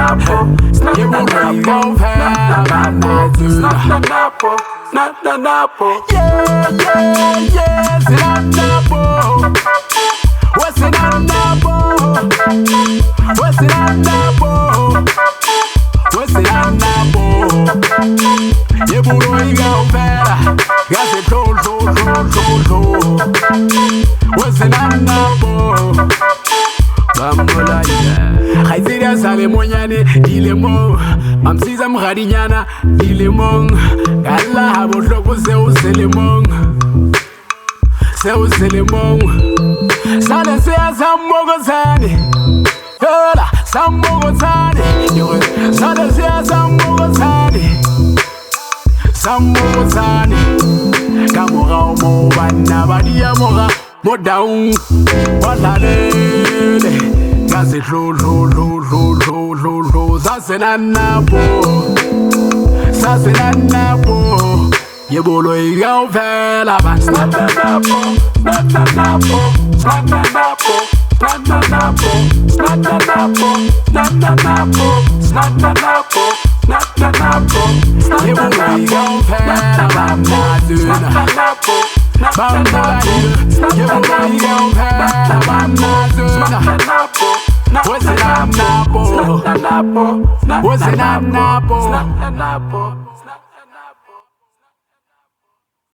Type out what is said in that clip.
You will bring on fire, man, yeah, yeah, yeah, Sinanapo. What's in Anapo? What's in Anapo? What's in Anapo? You will bring on fire, got it, what's in Anapo? Bambola ida Khaiziria sale monyane dilemo Mamsiza mghadinyana dilemong Gala habo hloko seu selemong Seu selemong Sale sea sambogozane Yola sambogozane Sale sea sambogozane Sambogozane Kamora omo bana badia mora Modaun Walalele Gazi lo Sasenanapo Sasenanapo Yebolo igao vela ba Snatanapo Snatanapo Snatanapo Snatanapo Snatanapo Snatanapo Snatanapo Snatanapo Yebolo igao vela ba Snatanapo Bambola you will go past what's it Napo? What's it Napo?